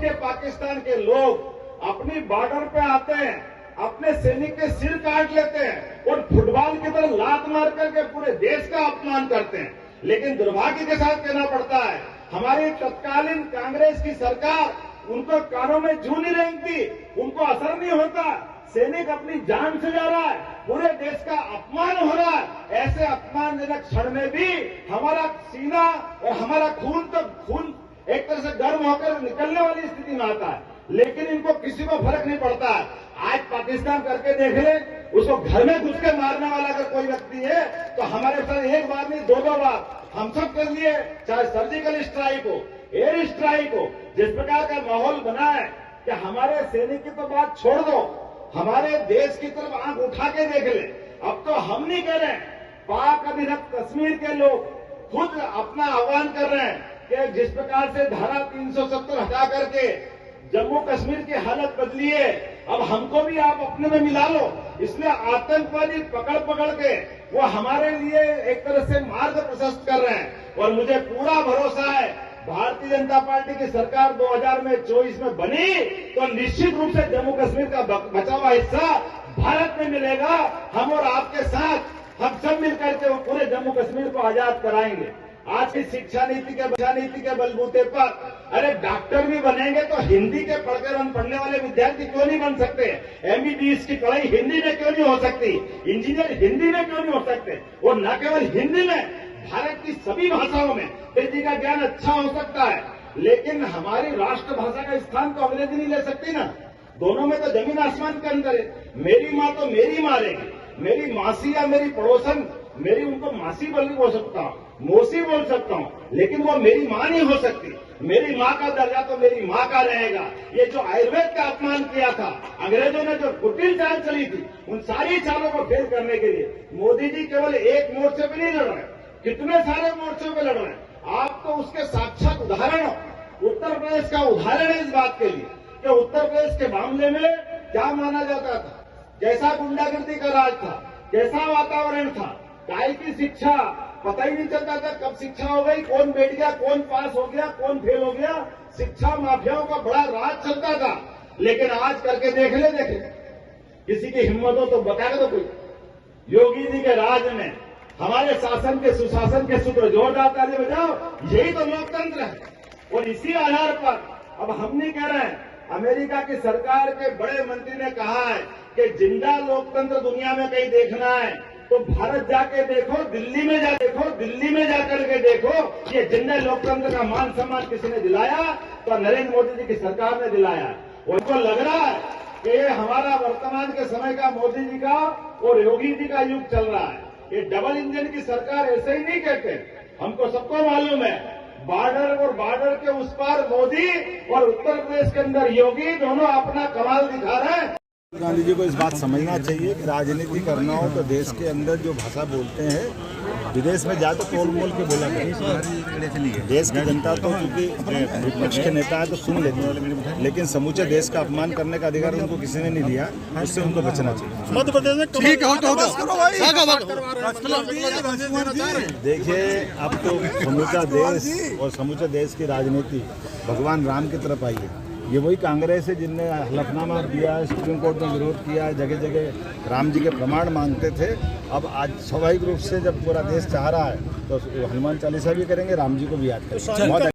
के पाकिस्तान के लोग अपनी बॉर्डर पे आते हैं, अपने सैनिक के सिर काट लेते हैं और फुटबॉल की तरह लात मार करके पूरे देश का अपमान करते हैं। लेकिन दुर्भाग्य के साथ कहना पड़ता है, हमारी तत्कालीन कांग्रेस की सरकार उनको कानों में जू नहीं रेंगती, उनको असर नहीं होता। सैनिक अपनी जान से जा रहा है, पूरे देश का अपमान हो रहा है। ऐसे अपमानजनक क्षण में भी हमारा सीना और हमारा खून एक तरह से गर्म होकर निकलने वाली स्थिति में आता है, लेकिन इनको किसी को फर्क नहीं पड़ता है। आज पाकिस्तान करके देख ले, उसको घर में घुस के मारने वाला अगर कोई व्यक्ति है तो हमारे साथ एक बार नहीं दो बार हम सब कर लिए, चाहे सर्जिकल स्ट्राइक हो, एयर स्ट्राइक हो। जिस प्रकार का माहौल बना है कि हमारे सैनिक की तो बात छोड़ दो, हमारे देश की तरफ आंख उठा के देख ले। अब तो हम नहीं कह रहे, पाक अधिकृत कश्मीर के लोग खुद अपना आह्वान कर रहे हैं कि जिस प्रकार से धारा 370 हटा करके जम्मू कश्मीर की हालत बदली है, अब हमको भी आप अपने में मिला लो। इसलिए आतंकवादी पकड़ पकड़ के वो हमारे लिए एक तरह से मार्ग प्रशस्त कर रहे हैं। और मुझे पूरा भरोसा है, भारतीय जनता पार्टी की सरकार 2024 में बनी तो निश्चित रूप से जम्मू कश्मीर का बचा हुआ हिस्सा भारत में मिलेगा। हम और आपके साथ हम सब मिलकर के पूरे जम्मू कश्मीर को आजाद कराएंगे। आज की शिक्षा नीति के बलबूते पर अरे डॉक्टर भी बनेंगे तो हिंदी के पढ़ने वाले विद्यार्थी क्यों नहीं बन सकते? एमबीबीएस की पढ़ाई हिंदी में क्यों नहीं हो सकती? इंजीनियर हिंदी में क्यों नहीं हो सकते? और न केवल हिंदी में, भारत की सभी भाषाओं में अंग्रेजी का ज्ञान अच्छा हो सकता है, लेकिन हमारी राष्ट्रभाषा का स्थान तो अंग्रेजी नहीं ले सकती ना। दोनों में तो जमीन आसमान के अंदर है। मेरी माँ तो मेरी माँ रहेगी, मेरी मासी या मेरी पड़ोसन, मेरी उनको मासी बोल सकता हूँ, मौसी बोल सकता हूँ, लेकिन वो मेरी माँ नहीं हो सकती। मेरी माँ का दर्जा तो मेरी माँ का रहेगा। ये जो आयुर्वेद का अपमान किया था, अंग्रेजों ने जो कुटिल चाल चली थी, उन सारी चालों को फेल करने के लिए मोदी जी केवल एक मोर्चे पे नहीं लड़ रहे, कितने सारे मोर्चों पे लड़ रहे हैं। आप तो उसके साक्षात उदाहरण हो। उत्तर प्रदेश का उदाहरण है इस बात के लिए कि उत्तर प्रदेश के मामले में क्या माना जाता था, कैसा गुंडागर्दी का राज था, कैसा वातावरण था, काय की शिक्षा, पता ही नहीं चलता था कब शिक्षा हो गई, कौन बैठ गया, कौन पास हो गया, कौन फेल हो गया। शिक्षा माफियाओं का बड़ा राज चलता था। लेकिन आज करके देख ले, किसी की हिम्मत हो तो बताएगा तो कोई। योगी जी के राज में हमारे शासन के सुशासन के सूत्र जोरदार ताली बजाओ, यही तो लोकतंत्र है। और इसी आधार पर अब हम नहीं कह रहे हैं, अमेरिका की सरकार के बड़े मंत्री ने कहा है कि जिंदा लोकतंत्र दुनिया में कहीं देखना है तो भारत जाके देखो, दिल्ली में जाकर के देखो, ये जिंदा लोकतंत्र का मान सम्मान किसी ने दिलाया तो नरेंद्र मोदी जी की सरकार ने दिलाया। उनको लग रहा है कि ये हमारा वर्तमान के समय का मोदी जी का और योगी जी का युग चल रहा है। ये डबल इंजन की सरकार ऐसे ही नहीं कहते, हमको सबको मालूम है। बॉर्डर के उस पार मोदी और उत्तर प्रदेश के अंदर योगी, दोनों अपना कमाल दिखा रहे हैं। गांधी जी को इस बात समझना चाहिए कि राजनीति करना हो तो देश के अंदर जो भाषा बोलते हैं, विदेश में जाकर तोल मोल के बोला करें। देश की जनता तो क्योंकि विपक्ष के नेता है तो सुन लेती है, लेकिन समूचे देश का अपमान करने का अधिकार उनको किसी ने नहीं दिया, उससे उनको बचना चाहिए। मध्य प्रदेश में देखिए, अब तो समूचा देश और समूचे देश की राजनीति भगवान राम की तरफ आई है। ये वही कांग्रेस है जिनने हलफनामा दिया, सुप्रीम कोर्ट में विरोध किया, जगह जगह राम जी के प्रमाण मांगते थे। अब आज स्वाभाविक रूप से जब पूरा देश चाह रहा है तो हनुमान चालीसा भी करेंगे, राम जी को भी याद करेंगे।